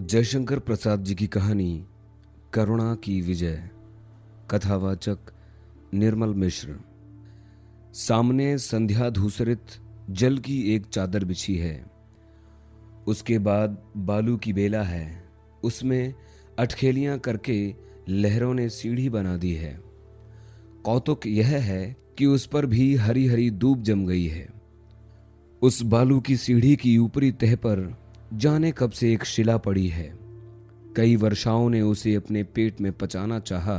जयशंकर प्रसाद जी की कहानी करुणा की विजय। कथावाचक निर्मल मिश्र। सामने संध्या धूसरित जल की एक चादर बिछी है। उसके बाद बालू की बेला है। उसमें अटखेलियां करके लहरों ने सीढ़ी बना दी है। कौतुक यह है कि उस पर भी हरी हरी दूब जम गई है। उस बालू की सीढ़ी की ऊपरी तह पर जाने कब से एक शिला पड़ी है। कई वर्षाओं ने उसे अपने पेट में पचाना चाहा,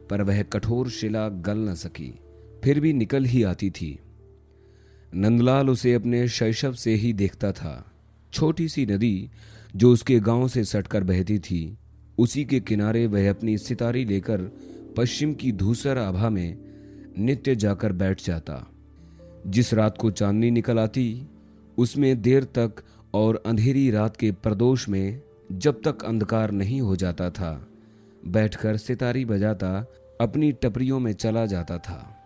पर वह कठोर शिला गल न सकी, फिर भी निकल ही आती थी। नंदलाल उसे अपने शैशव से ही देखता था। छोटी सी नदी जो उसके गांव से सटकर बहती थी, उसी के किनारे वह अपनी सितारी लेकर पश्चिम की धूसर आभा में नित्य जाकर बैठ जाता। जिस रात को चांदनी निकल आती, उसमें देर तक और अंधेरी रात के प्रदोष में जब तक अंधकार नहीं हो जाता था, बैठकर सितारी बजाता अपनी टपरियों में चला जाता था।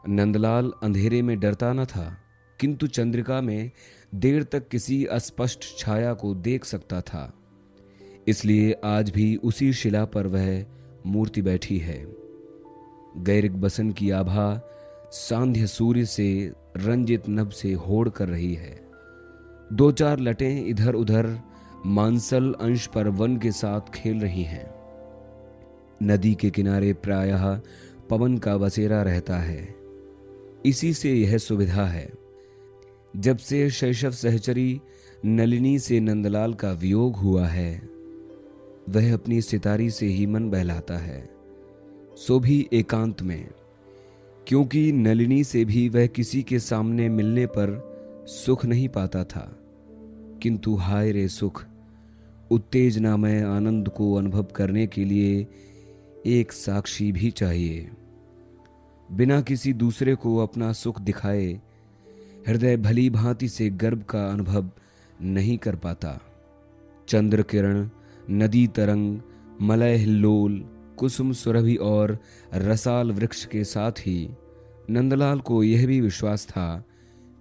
नंदलाल अंधेरे में डरता न था, किंतु चंद्रिका में देर तक किसी अस्पष्ट छाया को देख सकता था। इसलिए आज भी उसी शिला पर वह मूर्ति बैठी है। गैरिक बसन की आभा सांध्य सूर्य से रंजित नभ से होड़ कर रही है। दो चार लटें इधर उधर मांसल अंश पर वन के साथ खेल रही हैं। नदी के किनारे प्रायः पवन का बसेरा रहता है। इसी से यह सुविधा है। जब से शैशव सहचरी नलिनी से नंदलाल का वियोग हुआ है, वह अपनी सितारी से ही मन बहलाता है, सो भी एकांत में। क्योंकि नलिनी से भी वह किसी के सामने मिलने पर सुख नहीं पाता था, किंतु हाय रे सुख, उत्तेजनामय आनंद को अनुभव करने के लिए एक साक्षी भी चाहिए। बिना किसी दूसरे को अपना सुख दिखाए हृदय भली भांति से गर्व का अनुभव नहीं कर पाता। चंद्र किरण, नदी तरंग, मलय हिल्लोल, कुसुम सुरभि और रसाल वृक्ष के साथ ही नंदलाल को यह भी विश्वास था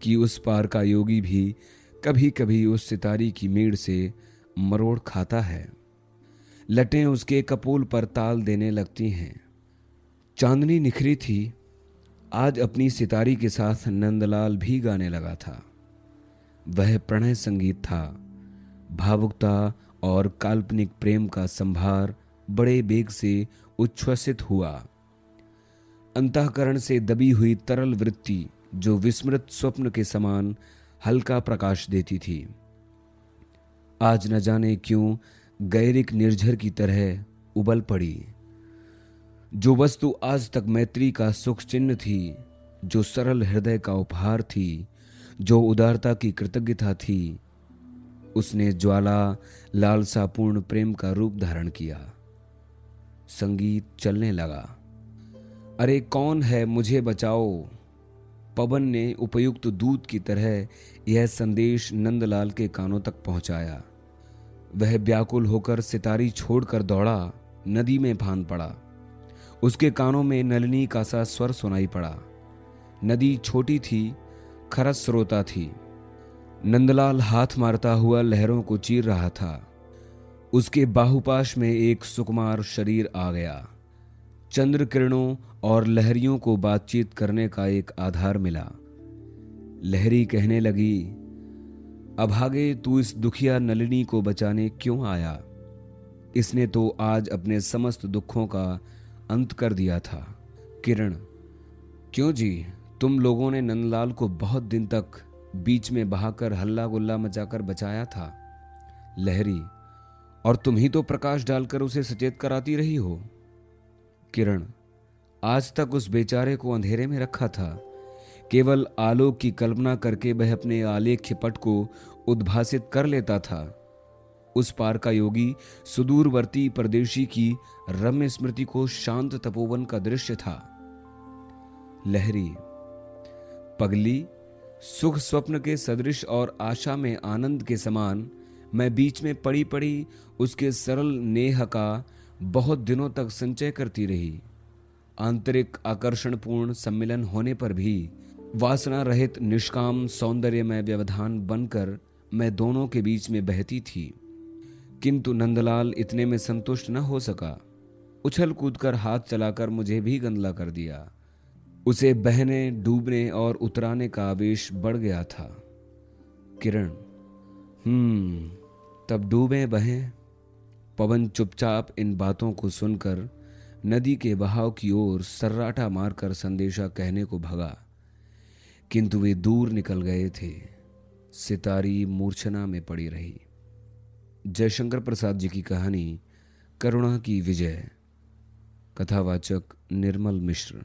कि उस पार का योगी भी कभी कभी उस सितारी की मेड़ से मरोड़ खाता है। लटें उसके कपोल पर ताल देने लगती हैं। चांदनी निखरी थी। आज अपनी सितारी के साथ नंदलाल भी गाने लगा था। वह प्रणय संगीत था। भावुकता और काल्पनिक प्रेम का संभार बड़े बेग से उच्छ्वसित हुआ। अंतःकरण से दबी हुई तरल वृत्ति जो विस्मृत स्वप्न के समान हल्का प्रकाश देती थी, आज न जाने क्यों गैरिक निर्झर की तरह उबल पड़ी। जो वस्तु आज तक मैत्री का सुख चिन्ह थी, जो सरल हृदय का उपहार थी, जो उदारता की कृतज्ञता थी, उसने ज्वाला लालसापूर्ण प्रेम का रूप धारण किया। संगीत चलने लगा। अरे कौन है, मुझे बचाओ। पवन ने उपयुक्त दूत की तरह यह संदेश नंदलाल के कानों तक पहुंचाया। वह व्याकुल होकर सितारी छोड़कर दौड़ा, नदी में फांद पड़ा। उसके कानों में नलिनी का सा स्वर सुनाई पड़ा। नदी छोटी थी, खरस स्रोता थी। नंदलाल हाथ मारता हुआ लहरों को चीर रहा था। उसके बाहुपाश में एक सुकुमार शरीर आ गया। चंद्र किरणों और लहरियों को बातचीत करने का एक आधार मिला। लहरी कहने लगी, अभागे तू इस दुखिया नलिनी को बचाने क्यों आया? इसने तो आज अपने समस्त दुखों का अंत कर दिया था। किरण, क्यों जी, तुम लोगों ने नंदलाल को बहुत दिन तक बीच में बहाकर हल्ला गुल्ला मचाकर बचाया था। लहरी, और तुम ही तो प्रकाश डालकर उसे सचेत कराती रही हो। किरण, आज तक उस बेचारे को अंधेरे में रखा था। केवल आलोक की कल्पना करके वह अपने आलेख्य पट को उद्भासित कर लेता था। उस पार का योगी सुदूरवर्ती परदेशी की रम्य स्मृति को शांत तपोवन का दृश्य था। लहरी, पगली, सुख स्वप्न के सदृश और आशा में आनंद के समान मैं बीच में पड़ी पड़ी उसके सरल नेह का बहुत दिनों तक संचय करती रही। आंतरिक आकर्षणपूर्ण सम्मिलन होने पर भी वासना रहित निष्काम सौंदर्य में व्यवधान बनकर मैं दोनों के बीच में बहती थी। किंतु नंदलाल इतने में संतुष्ट न हो सका। उछल कूदकर हाथ चलाकर मुझे भी गंदला कर दिया। उसे बहने, डूबने और उतराने का आवेश बढ़ गया था। किरण, तब डूबे बहें। पवन चुपचाप इन बातों को सुनकर नदी के बहाव की ओर सर्राटा मारकर संदेशा कहने को भगा, किंतु वे दूर निकल गए थे। सितारी मूर्छना में पड़ी रही। जयशंकर प्रसाद जी की कहानी करुणा की विजय। कथावाचक निर्मल मिश्र।